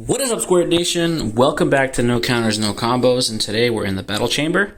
What is up, Squared Nation? Welcome back to No Counters, No Combos, and today we're in the battle chamber.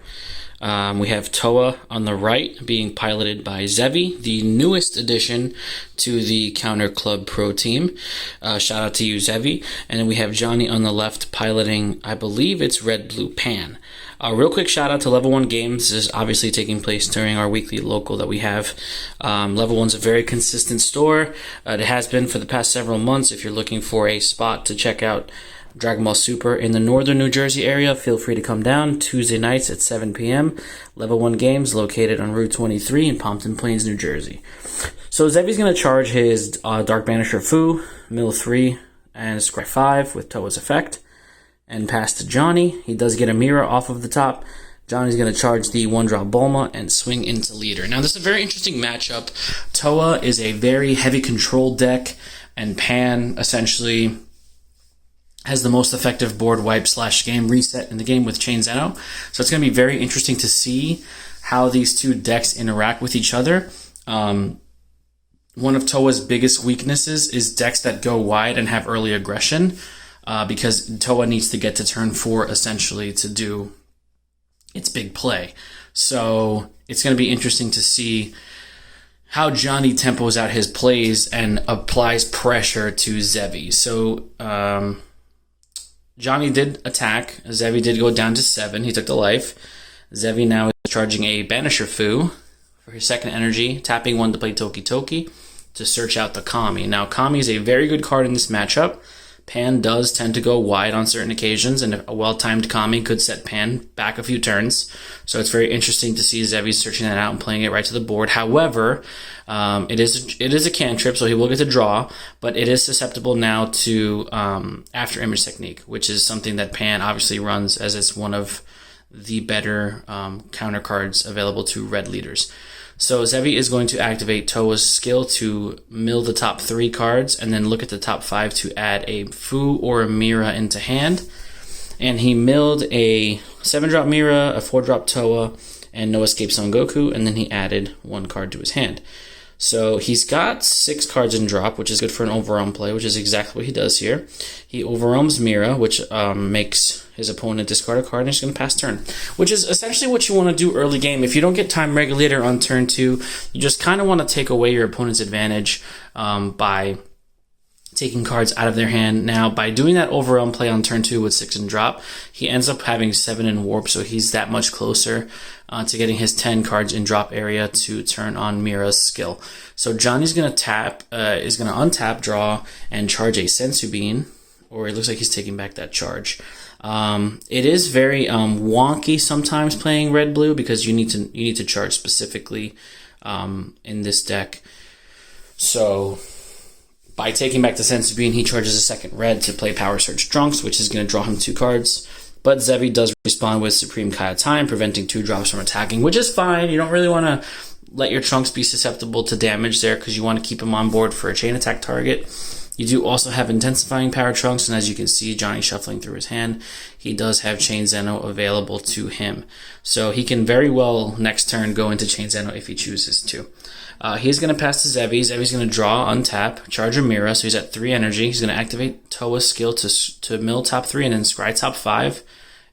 We have Towa on the right being piloted by Zevi, the newest addition to the Counter Club Pro team. Shout out to you, Zevi. And then we have Johnny on the left piloting, I believe it's Red Blue Pan. Real quick shout out to Level 1 Games. This is obviously taking place during our weekly local that we have. Level 1's a very consistent store. It has been for the past several months. If you're looking for a spot to check out Dragon Ball Super in the northern New Jersey area, feel free to come down Tuesday nights at 7 p.m. Level 1 Games located on Route 23 in Pompton Plains, New Jersey. So Zevi's going to charge his Dark Banisher Fu, Mill 3, and Scry 5 with Towa's effect, and pass to Johnny. He does get a Mira off of the top. Johnny's going to charge the 1-drop Bulma and swing into leader. Now, this is a very interesting matchup. Towa is a very heavy control deck, and Pan essentially has the most effective board wipe / game reset in the game with Chain Zeno. So it's going to be very interesting to see how these two decks interact with each other. One of Towa's biggest weaknesses is decks that go wide and have early aggression, because Towa needs to get to turn 4 essentially to do its big play. So it's going to be interesting to see how Johnny tempos out his plays and applies pressure to Zevi. So Johnny did attack. Zevi did go down to 7. He took the life. Zevi now is charging a Banisher Fu for his second energy, tapping 1 to play Toki Toki to search out the Kami. Now, Kami is a very good card in this matchup. Pan does tend to go wide on certain occasions, and a well-timed Kami could set Pan back a few turns. So it's very interesting to see Zevi searching that out and playing it right to the board. However, it is a cantrip, so he will get to draw, but it is susceptible now to After Image Technique, which is something that Pan obviously runs as it's one of the better counter cards available to red leaders. So Zevi is going to activate Towa's skill to mill the top 3 cards and then look at the top 5 to add a Fu or a Mira into hand. And he milled a 7-drop Mira, a 4-drop Towa, and No Escape Son Goku, and then he added 1 card to his hand. So he's got 6 cards in drop, which is good for an overwhelm play, which is exactly what he does here. He overwhelms Mira, which makes his opponent discard a card, and he's going to pass turn, which is essentially what you want to do early game. If you don't get Time Regulator on turn 2, you just kind of want to take away your opponent's advantage by taking cards out of their hand. Now, by doing that overwhelm play on turn 2 with 6 in drop, he ends up having 7 in warp, so he's that much closer to getting his 10 cards in drop area to turn on Mira's skill. So Johnny's going to untap, draw, and charge a Sensu Bean, or it looks like he's taking back that charge. It is very wonky sometimes playing red-blue because you need to charge specifically in this deck. So by taking back the Sensu Bean, he charges a second red to play Power Surge Trunks, which is going to draw him 2 cards. But Zevi does respond with Supreme Kaya Time, preventing 2 drops from attacking, which is fine. You don't really want to let your Trunks be susceptible to damage there because you want to keep him on board for a chain attack target. You do also have Intensifying Power Trunks, and as you can see, Johnny shuffling through his hand, he does have Chain Zeno available to him. So he can very well next turn go into Chain Zeno if he chooses to. He's going to pass to Zevi. Zevi's going to draw, untap, charge a Mira, so he's at 3 energy. He's going to activate Towa's skill to mill top 3 and then scry top 5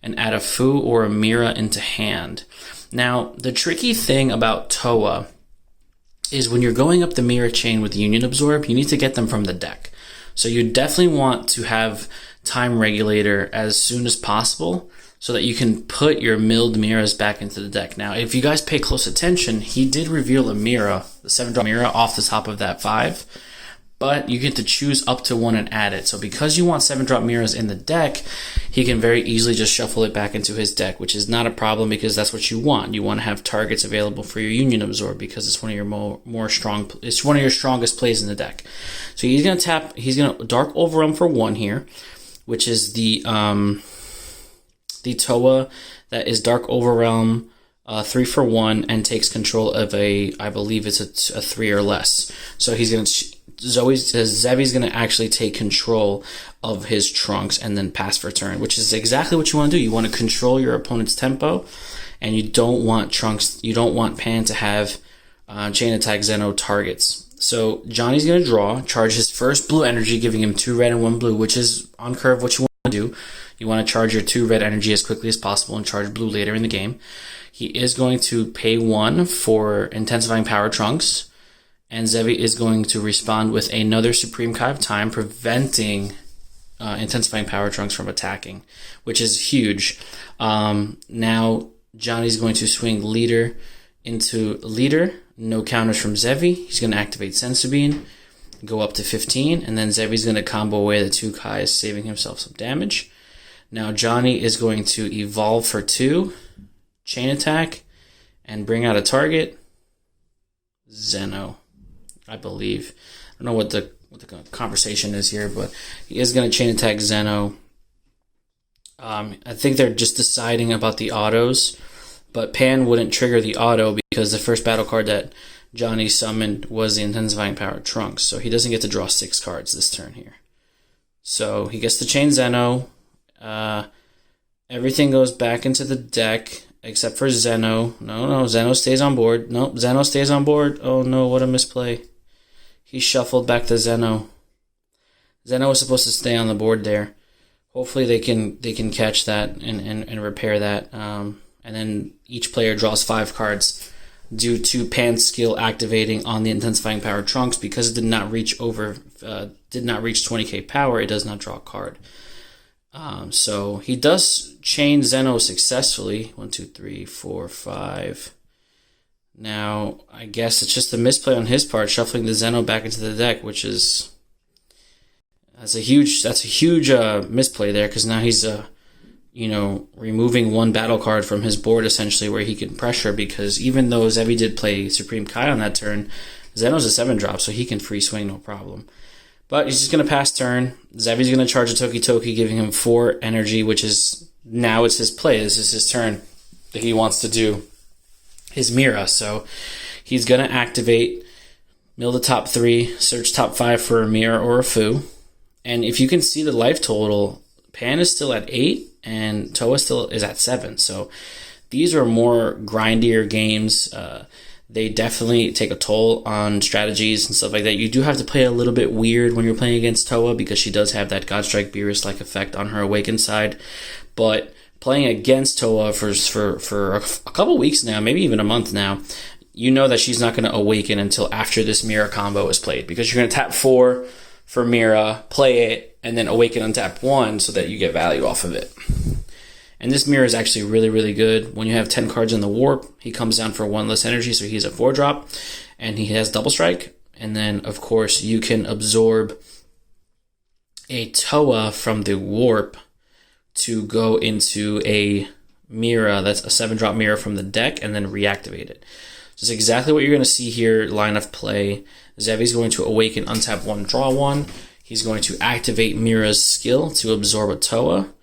and add a Fu or a Mira into hand. Now, the tricky thing about Towa is when you're going up the Mira chain with Union Absorb, you need to get them from the deck. So you definitely want to have Time Regulator as soon as possible so that you can put your milled Miras back into the deck. Now, if you guys pay close attention, he did reveal a Mira, the 7-drop Mira, off the top of that 5, but you get to choose up to 1 and add it. So because you want 7-drop Miras in the deck, he can very easily just shuffle it back into his deck, which is not a problem because that's what you want. You want to have targets available for your Union Absorb because it's one of your it's one of your strongest plays in the deck. So he's going to tap, he's going to Dark Overwhelm for 1 here, which is the Towa that is Dark Overwhelm 3 for 1 and takes control of I believe it's a 3 or less. So he's going to Zevi's going to actually take control of his Trunks and then pass for turn, which is exactly what you want to do. You want to control your opponent's tempo, and you don't want Pan to have Chain Attack Zeno targets. So Johnny's going to draw, charge his first blue energy, giving him 2 red and 1 blue, which is on curve what you want to do. You want to charge your 2 red energy as quickly as possible and charge blue later in the game. He is going to pay 1 for Intensifying Power Trunks, and Zevi is going to respond with another Supreme Kai of Time, preventing Intensifying Power Trunks from attacking, which is huge. Now Johnny's going to swing Leader into Leader, no counters from Zevi. He's going to activate Senzu Bean, go up to 15, and then Zevi's going to combo away the 2 Kais, saving himself some damage. Now Johnny is going to evolve for 2, chain attack, and bring out a target. Zeno, I believe. I don't know what the conversation is here, but he is going to chain attack Zeno. I think they're just deciding about the autos, but Pan wouldn't trigger the auto because the first battle card that Johnny summoned was the Intensifying Power Trunks, so he doesn't get to draw 6 cards this turn here. So he gets to chain Zeno. Everything goes back into the deck except for Zeno. No, Zeno stays on board. Nope, Zeno stays on board. Oh no, what a misplay. He shuffled back to Zeno. Zeno was supposed to stay on the board there. Hopefully they can catch that and repair that. And then each player draws 5 cards due to Pan's skill activating on the Intensifying Power Trunks. Because it did not reach 20k power, it does not draw a card. So he does chain Zeno successfully. 1, 2, 3, 4, 5. Now, I guess it's just a misplay on his part, shuffling the Zeno back into the deck, which is that's a huge misplay there, because now he's removing 1 battle card from his board essentially, where he can pressure, because even though Zevi did play Supreme Kai on that turn, Zeno's a 7-drop, so he can free swing no problem. But he's just going to pass turn. Zevi's going to charge a Toki Toki, giving him 4 energy, which is now it's his play. This is his turn that he wants to do his Mira. So he's going to activate, mill the top 3, search top 5 for a Mira or a Fu. And if you can see the life total, Pan is still at 8 and Towa still is at 7. So these are more grindier games. They definitely take a toll on strategies and stuff like that. You do have to play a little bit weird when you're playing against Towa, because she does have that Godstrike Beerus-like effect on her Awaken side. But playing against Towa for a couple weeks now, maybe even a month now, you know that she's not going to awaken until after this Mira combo is played, because you're going to tap 4 for Mira, play it, and then awaken on tap 1 so that you get value off of it. And this Mira is actually really, really good. When you have 10 cards in the Warp, he comes down for 1 less energy, so he's a 4-drop, and he has Double Strike. And then, of course, you can absorb a Towa from the Warp to go into a Mira, that's a 7-drop Mira from the deck, and then reactivate it. So it's exactly what you're going to see here, line of play. Zevi's going to awaken, untap 1, draw 1. He's going to activate Mira's skill to absorb a Towa.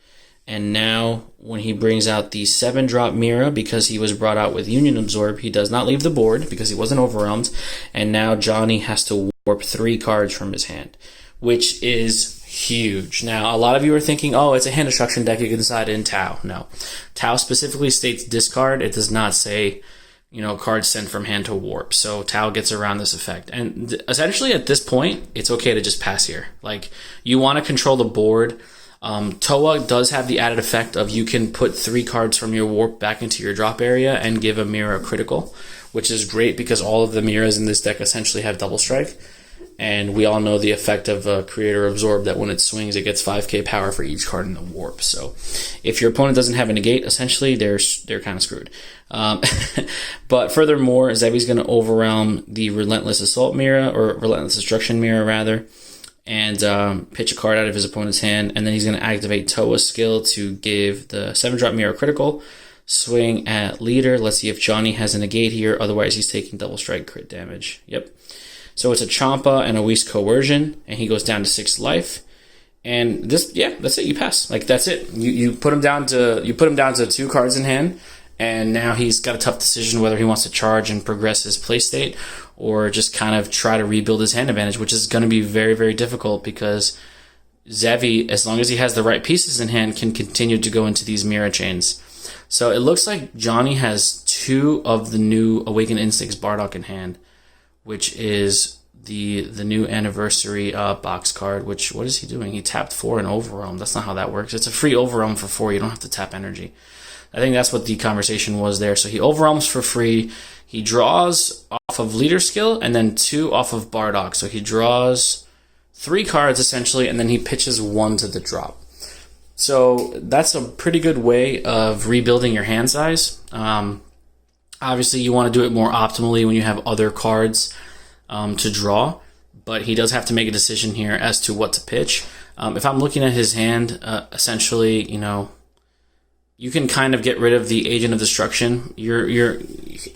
And now, when he brings out the 7-drop Mira, because he was brought out with Union Absorb, he does not leave the board because he wasn't overwhelmed. And now Johnny has to warp 3 cards from his hand, which is huge. Now, a lot of you are thinking, oh, it's a hand destruction deck, you can decide in Tau. No. Tau specifically states discard. It does not say, cards sent from hand to warp. So Tau gets around this effect. And essentially, at this point, it's okay to just pass here. Like, you want to control the board. Towa does have the added effect of you can put 3 cards from your warp back into your drop area and give a Mira a critical, which is great because all of the Miras in this deck essentially have Double Strike. And we all know the effect of Creator Absorb, that when it swings, it gets 5k power for each card in the warp. So if your opponent doesn't have a negate, essentially they're kind of screwed. But furthermore, Zevi's going to overwhelm the Relentless Assault Mira, or Relentless Destruction Mira rather, and pitch a card out of his opponent's hand, and then he's going to activate Towa's skill to give the 7-drop Mira critical, swing at Leader. Let's see if Johnny has a negate here, otherwise he's taking Double Strike crit damage. Yep. So it's a Champa and a Whist Coercion, and he goes down to 6 life. And this, that's it. You pass. Like, that's it. You put him down to 2 cards in hand, and now he's got a tough decision whether he wants to charge and progress his play state, or just kind of try to rebuild his hand advantage, which is going to be very, very difficult, because Zevi, as long as he has the right pieces in hand, can continue to go into these Mira chains. So it looks like Johnny has 2 of the new Awakened Instincts Bardock in hand, which is the new anniversary box card, which, what is he doing? He tapped 4 and overwhelm. That's not how that works. It's a free overwhelm for 4. You don't have to tap energy. I think that's what the conversation was there. So he overwhelms for free. He draws off of leader skill and then 2 off of Bardock. So he draws 3 cards essentially, and then he pitches 1 to the drop. So that's a pretty good way of rebuilding your hand size. Obviously, you want to do it more optimally when you have other cards to draw, but he does have to make a decision here as to what to pitch. If I'm looking at his hand, essentially, you can kind of get rid of the Agent of Destruction. Your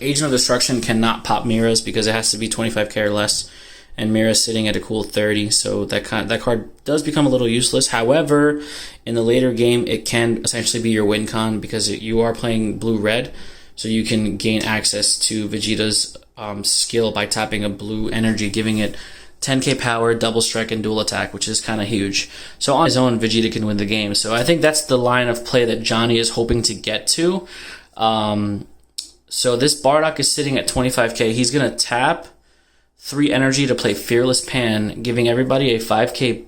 Agent of Destruction cannot pop Miras because it has to be 25k or less, and Mira's sitting at a cool 30, so that card does become a little useless. However, in the later game, it can essentially be your win con because you are playing blue-red, so you can gain access to Vegeta's skill by tapping a blue energy, giving it 10k power, double strike, and dual attack, which is kind of huge. So on his own, Vegeta can win the game. So I think that's the line of play that Johnny is hoping to get to. So this Bardock is sitting at 25k. He's going to tap 3 energy to play Fearless Pan, giving everybody a 5k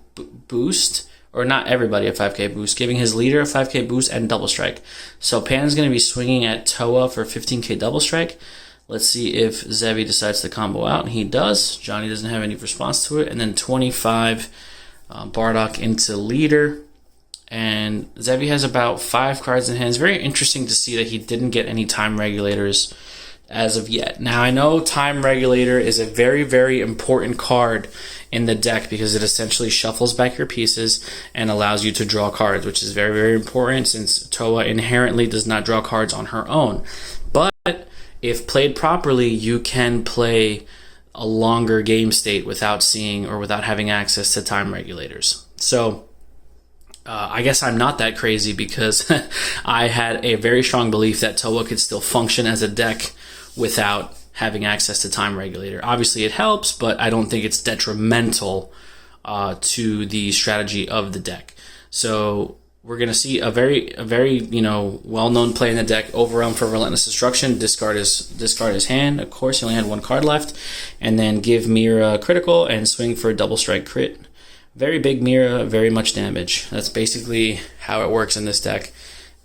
boost, or not everybody a 5k boost, giving his leader a 5k boost and double strike. So Pan's going to be swinging at Towa for 15k double strike. Let's see if Zevi decides to combo out, and he does. Johnny doesn't have any response to it. And then 25 Bardock into leader. And Zevi has about 5 cards in hand. It's very interesting to see that he didn't get any time regulators as of yet. Now, I know time regulator is a very, very important card in the deck because it essentially shuffles back your pieces and allows you to draw cards, which is very, very important since Towa inherently does not draw cards on her own. But if played properly, you can play a longer game state without seeing or without having access to time regulators. So I guess I'm not that crazy because I had a very strong belief that Towa could still function as a deck without having access to time regulator. Obviously it helps, but I don't think it's detrimental to the strategy of the deck. So we're going to see a very well-known play in the deck, Overwhelm for Relentless Destruction, discard his hand. Of course, he only had 1 card left, and then give Mira critical and swing for a double strike crit. Very big Mira, very much damage. That's basically how it works in this deck.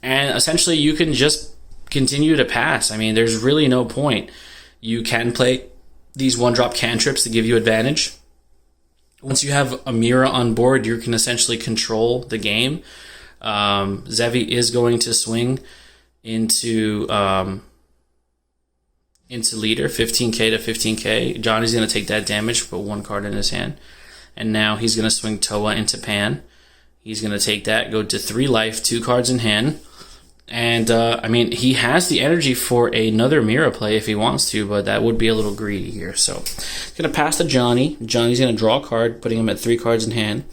And essentially, you can just continue to pass. I mean, there's really no point. You can play these 1-drop cantrips to give you advantage. Once you have a Mira on board, you can essentially control the game. Zevi is going to swing into leader, 15k to 15k. Johnny's going to take that damage, put 1 card in his hand. And now he's going to swing Towa into Pan. He's going to take that, go to 3 life, 2 cards in hand. And, I mean, he has the energy for another Mira play if he wants to, but that would be a little greedy here. So, he's going to pass to Johnny. Johnny's going to draw a card, putting him at 3 cards in hand.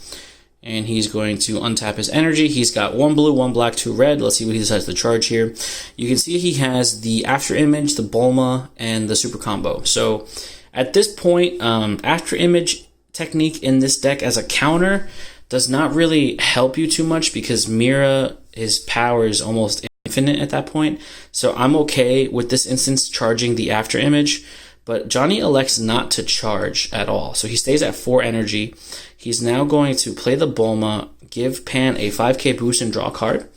And he's going to untap his energy. He's got 1 blue, 1 black, 2 red. Let's see what he decides to charge here. You can see he has the After Image, the Bulma, and the Super Combo. So, at this point, After Image technique in this deck as a counter does not really help you too much because Mira, his power is almost infinite at that point. So I'm okay with this instance charging the After Image, but Johnny elects not to charge at all. So he stays at 4 energy. He's now going to play the Bulma, give Pan a 5k boost and draw a card.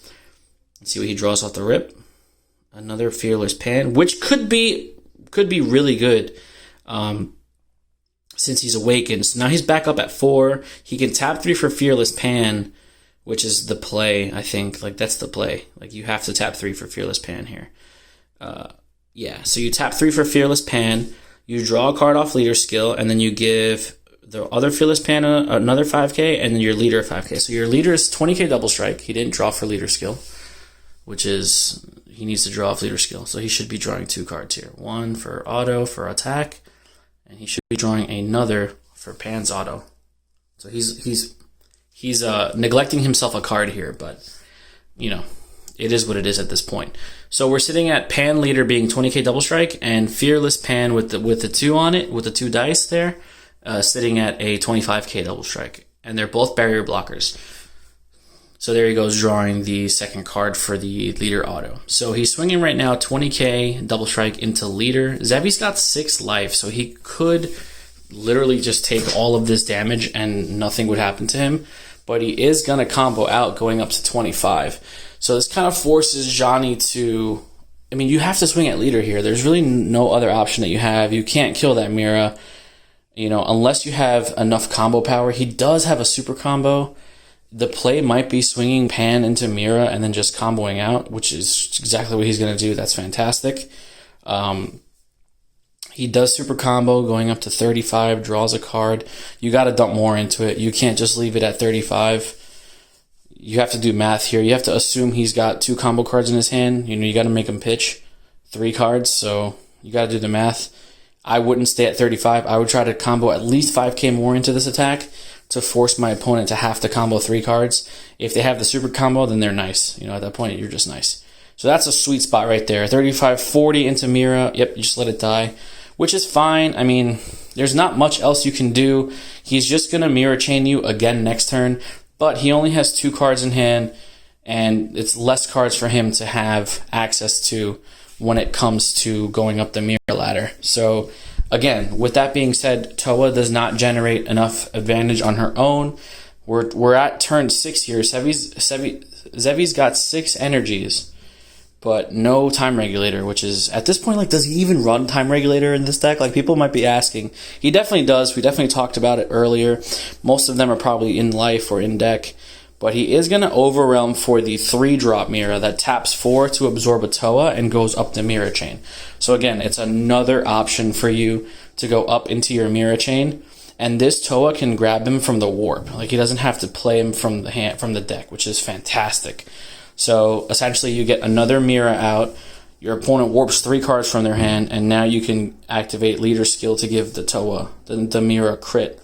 Let's see what he draws off the rip. Another Fearless Pan, which could be really good. Since he's awakened. So now he's back up at 4. He can tap 3 for Fearless Pan, which is the play, I think. Like, that's the play. Like, you have to tap 3 for Fearless Pan here. Yeah, so you tap 3 for Fearless Pan, you draw a card off leader skill, and then you give the other Fearless Pan another 5k, and then your leader a 5k. So your leader is 20k double strike. He didn't draw for leader skill, which is, he needs to draw off leader skill. So he should be drawing 2 cards here. 1 for auto, for attack, and he should be drawing another for Pan's auto. So he's neglecting himself a card here, but it is what it is at this point. So we're sitting at Pan leader being 20k double strike, and Fearless Pan with the 2 on it, with the 2 dice there, sitting at a 25k double strike, and they're both barrier blockers. So there he goes, drawing the second card for the leader auto. So he's swinging right now 20k double strike into leader. Zevi's got 6 life, so he could literally just take all of this damage and nothing would happen to him. But he is going to combo out going up to 25. So this kind of forces Johnny to... I mean, you have to swing at leader here. There's really no other option that you have. You can't kill that Mira, unless you have enough combo power. He does have a super combo. The play might be swinging Pan into Mira and then just comboing out, which is exactly what he's going to do. That's fantastic. He does super combo going up to 35, draws a card. You got to dump more into it. You can't just leave it at 35. You have to do math here. You have to assume he's got 2 combo cards in his hand. You got to make him pitch 3 cards, so you got to do the math. I wouldn't stay at 35. I would try to combo at least 5k more into this attack to force my opponent to have to combo 3 cards. If they have the super combo, then they're nice. At that point, you're just nice. So that's a sweet spot right there. 35, 40 into Mira. Yep, you just let it die, which is fine. I mean, there's not much else you can do. He's just going to Mira chain you again next turn, but he only has 2 cards in hand, and it's less cards for him to have access to when it comes to going up the Mira ladder. So again, with that being said, Towa does not generate enough advantage on her own. We're at turn 6 here. Zevi's got 6 energies, but no time regulator, which is, at this point, does he even run time regulator in this deck? People might be asking. He definitely does. We definitely talked about it earlier. Most of them are probably in life or in deck, but he is going to overwhelm for the 3-drop Mira that taps 4 to absorb a Towa and goes up the Mira chain. So again, it's another option for you to go up into your Mira chain, and this Towa can grab him from the warp. He doesn't have to play him from the deck, which is fantastic. So essentially you get another Mira out, your opponent warps 3 cards from their hand, and now you can activate leader skill to give the Towa, the Mira crit,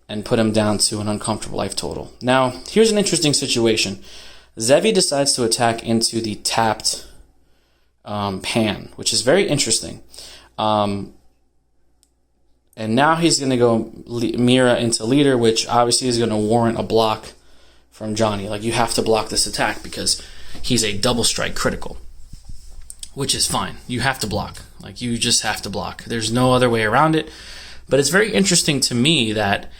and put him down to an uncomfortable life total. Now, here's an interesting situation. Zevi decides to attack into the tapped Pan, which is very interesting. And now he's going to go Mira into leader, which obviously is going to warrant a block from Johnny. You have to block this attack because he's a double strike critical, which is fine. You have to block. You just have to block. There's no other way around it. But it's very interesting to me that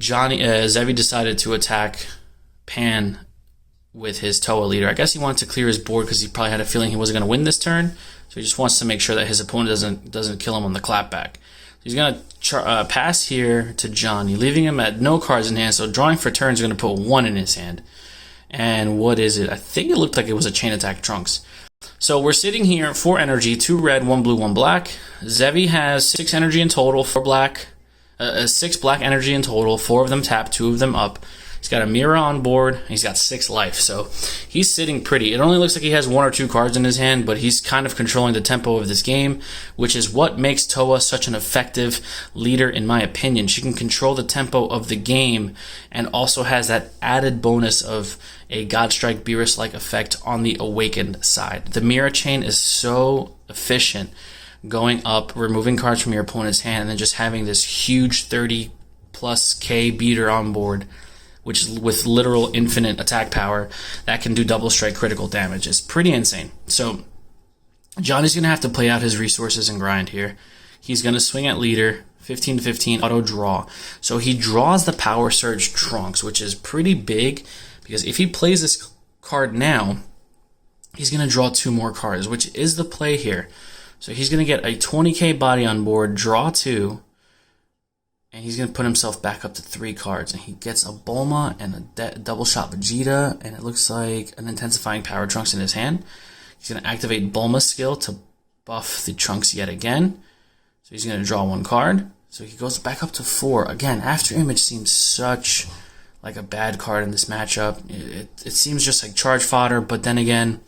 Zevi decided to attack Pan with his Towa leader. I guess he wanted to clear his board because he probably had a feeling he wasn't going to win this turn. So he just wants to make sure that his opponent doesn't kill him on the clapback. He's going to pass here to Johnny, leaving him at no cards in hand. So drawing for turn is going to put 1 in his hand. And what is it? I think it looked like it was a chain attack Trunks. So we're sitting here, 4 energy, 2 red, 1 blue, 1 black. Zevi has 6 energy in total, 4 black. 6 black energy in total, 4 of them tapped, 2 of them up. He's got a Mira on board, he's got 6 life, so he's sitting pretty. It only looks like he has 1 or 2 cards in his hand, but he's kind of controlling the tempo of this game, which is what makes Towa such an effective leader, in my opinion. She can control the tempo of the game and also has that added bonus of a Godstrike Beerus-like effect on the awakened side. The Mira chain is so efficient, going up, removing cards from your opponent's hand, and then just having this huge 30+ K beater on board, which with literal infinite attack power that can do double strike critical damage. It's pretty insane. So Johnny's going to have to play out his resources and grind here. He's going to swing at leader, 15-15, auto draw. So he draws the Power Surge Trunks, which is pretty big, because if he plays this card now, he's going to draw 2 more cards, which is the play here. So he's going to get a 20k body on board, draw 2, and he's going to put himself back up to 3 cards. And he gets a Bulma and a double shot Vegeta, and it looks like an intensifying Power Trunks in his hand. He's going to activate Bulma's skill to buff the Trunks yet again. So he's going to draw 1 card. So he goes back up to 4. Again, After Image seems such like a bad card in this matchup. It seems just like charge fodder, but then again,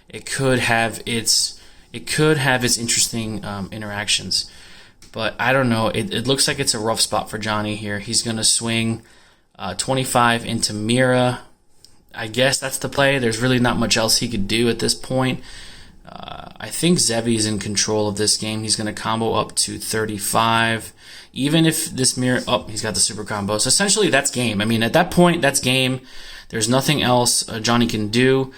it could have its interesting interactions. But I don't know. It looks like it's a rough spot for Johnny here. He's going to swing 25 into Mira. I guess that's the play. There's really not much else he could do at this point. I think Zevi's in control of this game. He's going to combo up to 35. Even if this Mira... Oh, he's got the super combo. So essentially, that's game. I mean, at that point, that's game. There's nothing else Johnny can do.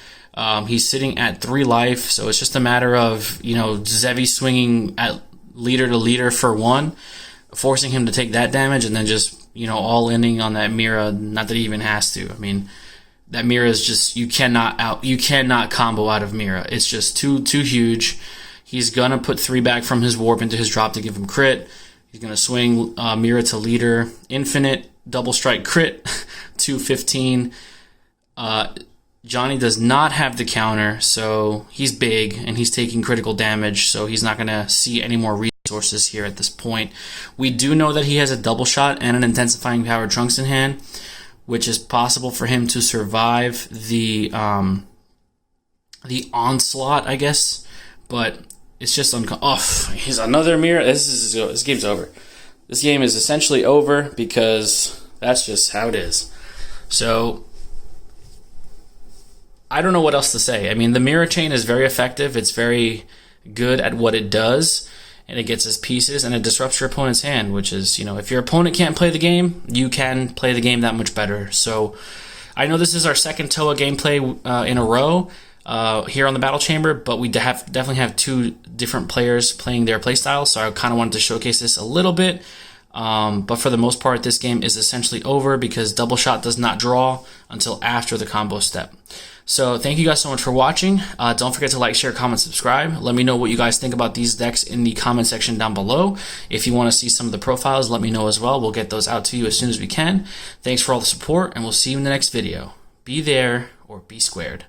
He's sitting at 3 life, so it's just a matter of, Zevi swinging at leader to leader for 1. forcing him to take that damage and then just, all-inning on that Mira. Not that he even has to. I mean, that Mira is just, you cannot combo out of Mira. It's just too huge. He's gonna put 3 back from his warp into his drop to give him crit. He's gonna swing Mira to leader, infinite, double strike crit, 215. Johnny does not have the counter, so he's big and he's taking critical damage, so he's not gonna see any more resources here at this point. We do know that he has a double shot and an intensifying power trunks in hand, which is possible for him to survive the onslaught, I guess. But it's just he's another Mira. This game's over. This game is essentially over because that's just how it is. So I don't know what else to say. I mean, the Mira chain is very effective. It's very good at what it does, and it gets its pieces, and it disrupts your opponent's hand, which is, if your opponent can't play the game, you can play the game that much better. So I know this is our second Towa gameplay in a row here on the Battle Chamber, but we definitely have 2 different players playing their playstyle, so I kind of wanted to showcase this a little bit. But for the most part, this game is essentially over because double shot does not draw until after the combo step. So thank you guys so much for watching. Don't forget to like, share, comment, subscribe. Let me know what you guys think about these decks in the comment section down below. If you want to see some of the profiles, let me know as well. We'll get those out to you as soon as we can. Thanks for all the support, and we'll see you in the next video. Be there or be squared.